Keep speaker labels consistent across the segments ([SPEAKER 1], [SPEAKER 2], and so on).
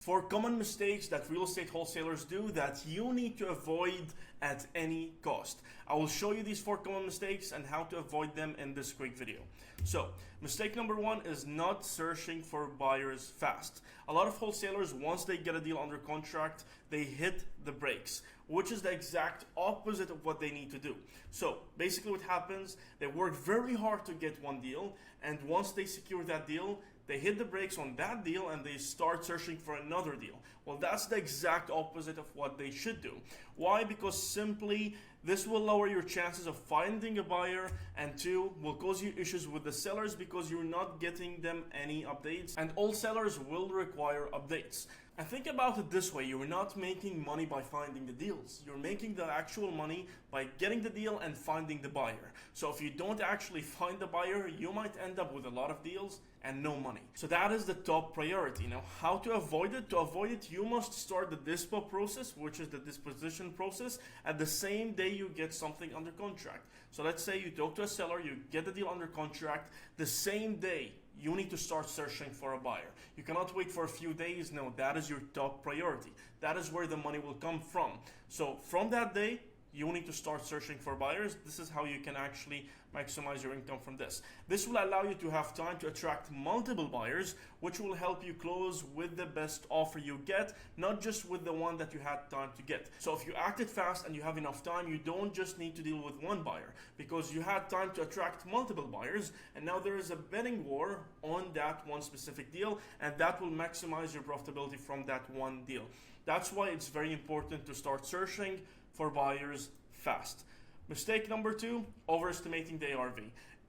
[SPEAKER 1] 4 common mistakes that real estate wholesalers do that you need to avoid at any cost. I will show you these 4 common mistakes and how to avoid them in this quick video. So, mistake number 1 is not searching for buyers fast. A lot of wholesalers, once they get a deal under contract, they hit the brakes, which is the exact opposite of what they need to do. So, basically what happens, they work very hard to get one deal, and once they secure that deal, they hit the brakes on that deal and they start searching for another deal. Well, that's the exact opposite of what they should do. Why? Because simply this will lower your chances of finding a buyer, and 2, will cause you issues with the sellers because you're not getting them any updates, and all sellers will require updates. And think about it this way, you're not making money by finding the deals. You're making the actual money by getting the deal and finding the buyer. So if you don't actually find the buyer, you might end up with a lot of deals and no money. So that is the top priority. Now, how to avoid it? To avoid it, you must start the dispo process, which is the disposition process, at the same day you get something under contract. So let's say you talk to a seller, you get the deal under contract, the same day you need to start searching for a buyer. You cannot wait for a few days. No, that is your top priority. That is where the money will come from. So from that day, you need to start searching for buyers. This is how you can actually maximize your income from this. This will allow you to have time to attract multiple buyers, which will help you close with the best offer you get, not just with the one that you had time to get. So if you acted fast and you have enough time, you don't just need to deal with one buyer because you had time to attract multiple buyers, and now there is a bidding war on that one specific deal, and that will maximize your profitability from that one deal. That's why it's very important to start searching for buyers fast. Mistake number 2, overestimating the ARV.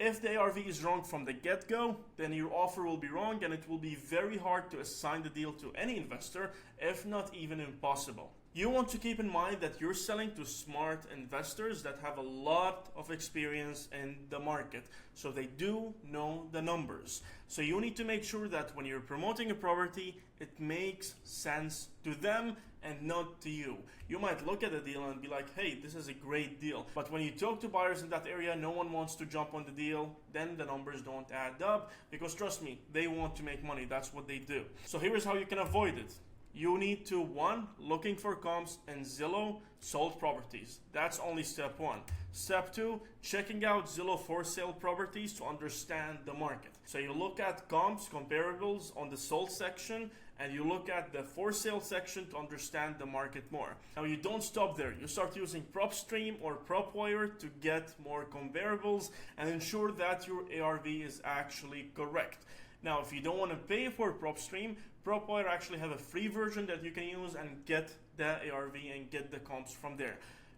[SPEAKER 1] If the ARV is wrong from the get-go, then your offer will be wrong and it will be very hard to assign the deal to any investor, if not even impossible. You want to keep in mind that you're selling to smart investors that have a lot of experience in the market, so they do know the numbers. So you need to make sure that when you're promoting a property, it makes sense to them and not to you. You might look at a deal and be like, hey, this is a great deal. But when you talk to buyers in that area, no one wants to jump on the deal, then the numbers don't add up, because trust me, they want to make money. That's what they do. So here is how you can avoid it. You need to, 1, looking for comps in Zillow sold properties. That's only step 1. Step 2, checking out Zillow for sale properties to understand the market. So you look at comps, comparables on the sold section, and you look at the for sale section to understand the market more. Now you don't stop there. You start using PropStream or PropWire to get more comparables and ensure that your ARV is actually correct. Now, if you don't want to pay for PropStream, PropWire actually have a free version that you can use and get the ARV and get the comps from there.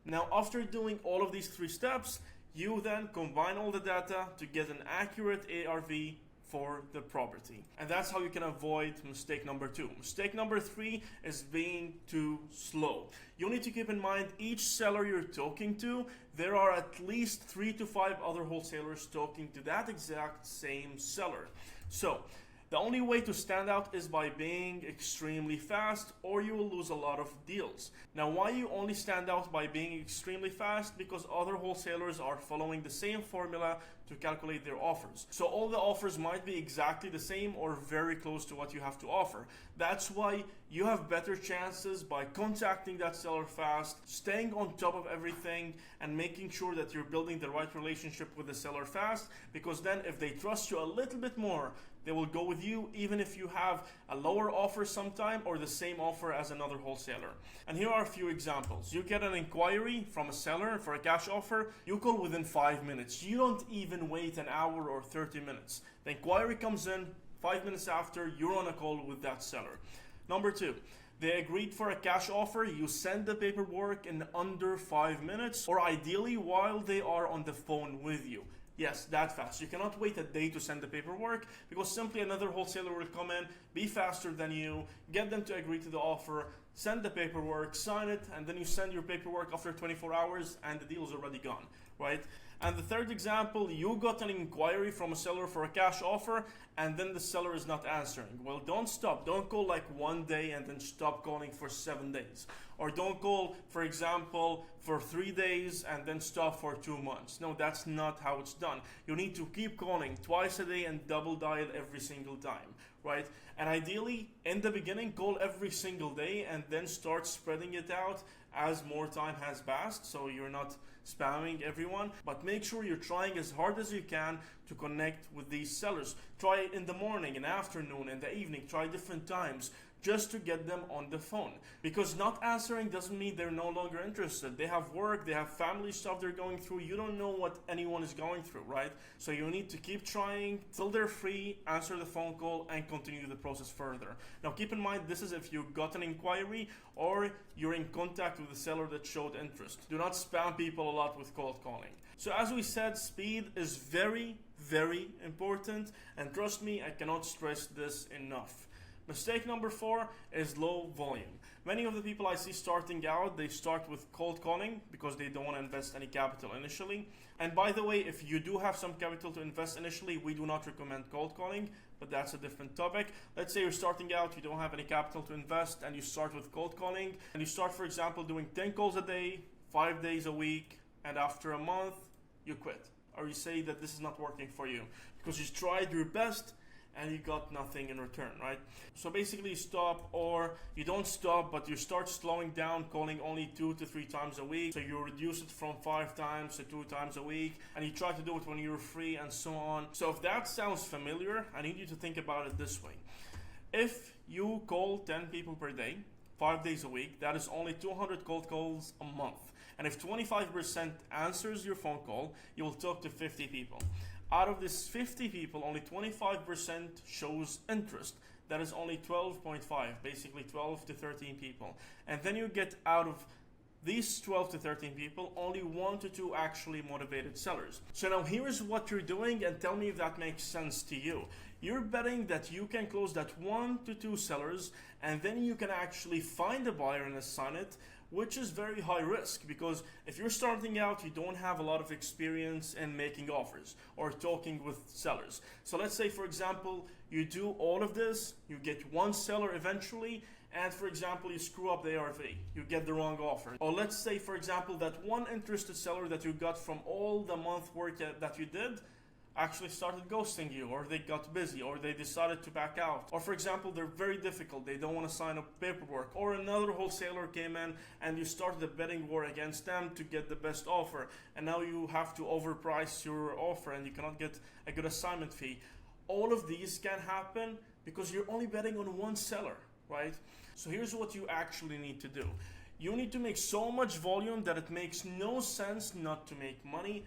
[SPEAKER 1] Now, after doing all of these 3 steps, you then combine all the data to get an accurate ARV for the property. And that's how you can avoid mistake number 2. Mistake number 3 is being too slow. You need to keep in mind each seller you're talking to, there are at least 3 to 5 other wholesalers talking to that exact same seller. So the only way to stand out is by being extremely fast, or you will lose a lot of deals. Now, why you only stand out by being extremely fast? Because other wholesalers are following the same formula to calculate their offers. So all the offers might be exactly the same or very close to what you have to offer. That's why you have better chances by contacting that seller fast, staying on top of everything, and making sure that you're building the right relationship with the seller fast, because then if they trust you a little bit more, they will go with you even if you have a lower offer sometime or the same offer as another wholesaler. And here are a few examples. You get an inquiry from a seller for a cash offer, you call within 5 minutes. You don't even wait an hour or 30 minutes. The inquiry comes in, 5 minutes after, you're on a call with that seller. Number 2, they agreed for a cash offer, you send the paperwork in under 5 minutes, or ideally while they are on the phone with you. Yes, that fast. You cannot wait a day to send the paperwork because simply another wholesaler will come in, be faster than you, get them to agree to the offer, send the paperwork, sign it, and then you send your paperwork after 24 hours and the deal is already gone, right? And the third example, you got an inquiry from a seller for a cash offer and then the seller is not answering. Well, don't stop. Don't call like one day and then stop calling for 7 days. Or don't call, for example, for 3 days and then stop for 2 months. No, that's not how it's done. You need to keep calling twice a day and double dial every single time, right? And ideally, in the beginning, call every single day and then start spreading it out as more time has passed, so you're not spamming everyone. But make sure you're trying as hard as you can to connect with these sellers. Try it in the morning, in the afternoon, in the evening. Try different times just to get them on the phone, because not answering doesn't mean they're no longer interested. They have work, they have family stuff they're going through. You don't know what anyone is going through, right? So you need to keep trying till they're free, answer the phone call, and continue the process further. Now keep in mind, this is if you got an inquiry or you're in contact with the seller that showed interest. Do not spam people a lot with cold calling. So as we said, speed is very, very important, and trust me, I cannot stress this enough. Mistake number 4 is low volume. Many of the people I see starting out, they start with cold calling because they don't want to invest any capital initially. And by the way, if you do have some capital to invest initially, we do not recommend cold calling, but that's a different topic. Let's say you're starting out, you don't have any capital to invest, and you start with cold calling, and you start, for example, doing 10 calls a day, 5 days a week, and after a month, you quit. Or you say that this is not working for you because you tried your best and you got nothing in return, right? So basically you stop, or you don't stop, but you start slowing down, calling only 2 to 3 times a week. So you reduce it from 5 times to 2 times a week, and you try to do it when you're free and so on. So if that sounds familiar, I need you to think about it this way. If you call 10 people per day, 5 days a week, that is only 200 cold calls a month. And if 25% answers your phone call, you will talk to 50 people. Out of this 50 people, only 25% shows interest. That is only 12.5, basically 12 to 13 people. And then you get out of these 12 to 13 people, only 1 to 2 actually motivated sellers. So now here's what you're doing, and tell me if that makes sense to you. You're betting that you can close that 1 to 2 sellers, and then you can actually find a buyer and assign it, which is very high risk, because if you're starting out, you don't have a lot of experience in making offers or talking with sellers. So let's say, for example, you do all of this, you get 1 seller eventually, and for example, you screw up the ARV, you get the wrong offer. Or let's say, for example, that 1 interested seller that you got from all the month work that you did actually started ghosting you, or they got busy, or they decided to back out. Or for example, they're very difficult, they don't want to sign up paperwork. Or another wholesaler came in and you started a betting war against them to get the best offer, and now you have to overprice your offer and you cannot get a good assignment fee. All of these can happen because you're only betting on 1 seller, right? So here's what you actually need to do. You need to make so much volume that it makes no sense not to make money.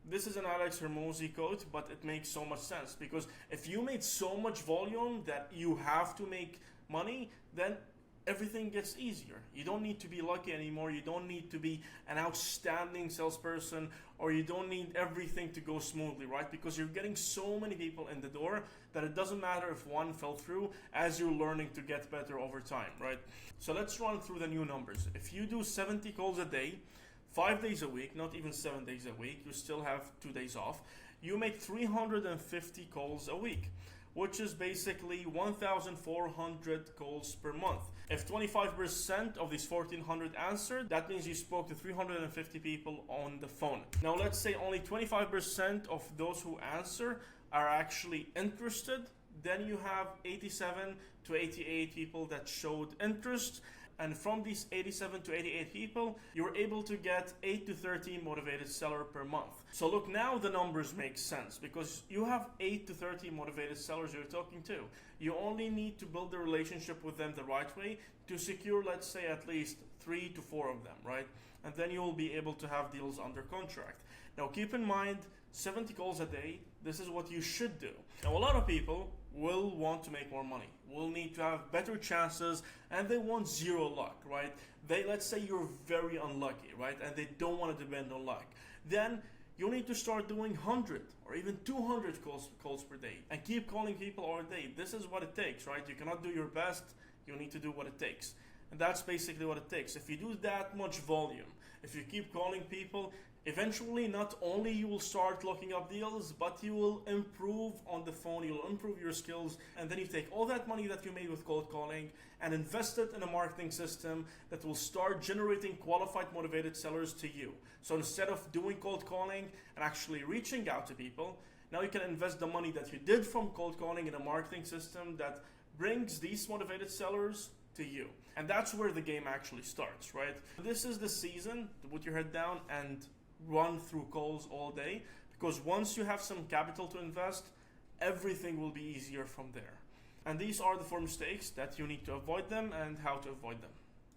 [SPEAKER 1] This is an Alex Hermosi quote, but it makes so much sense, because if you made so much volume that you have to make money, then everything gets easier. You don't need to be lucky anymore. You don't need to be an outstanding salesperson, or you don't need everything to go smoothly, right? Because you're getting so many people in the door that it doesn't matter if 1 fell through, as you're learning to get better over time, right? So let's run through the new numbers. If you do 70 calls a day, 5 days a week, not even 7 days a week, you still have 2 days off, you make 350 calls a week, which is basically 1,400 calls per month. If 25% of these 1,400 answered, that means you spoke to 350 people on the phone. Now let's say only 25% of those who answer are actually interested, then you have 87 to 88 people that showed interest. And from these 87 to 88 people, you're able to get 8 to 13 motivated seller per month. So look, now the numbers make sense, because you have 8 to 13 motivated sellers you're talking to. You only need to build the relationship with them the right way to secure, let's say, at least 3 to 4 of them, right? And then you'll be able to have deals under contract. Now keep in mind, 70 calls a day, this is what you should do. Now a lot of people will want to make more money, will need to have better chances, and they want 0 luck, right? Let's say you're very unlucky, right? And they don't want to depend on luck. Then you need to start doing 100 or even 200 calls per day and keep calling people all day. This is what it takes, right? You cannot do your best, you need to do what it takes. And that's basically what it takes. If you do that much volume, if you keep calling people, eventually not only you will start looking up deals, but you will improve on the phone, you'll improve your skills, and then you take all that money that you made with cold calling and invest it in a marketing system that will start generating qualified motivated sellers to you. So instead of doing cold calling and actually reaching out to people, Now you can invest the money that you did from cold calling in a marketing system that brings these motivated sellers to you. And that's where the game actually starts, right? This is the season to put your head down and run through calls all day, because once you have some capital to invest, everything will be easier from there. And these are the 4 mistakes that you need to avoid them and how to avoid them.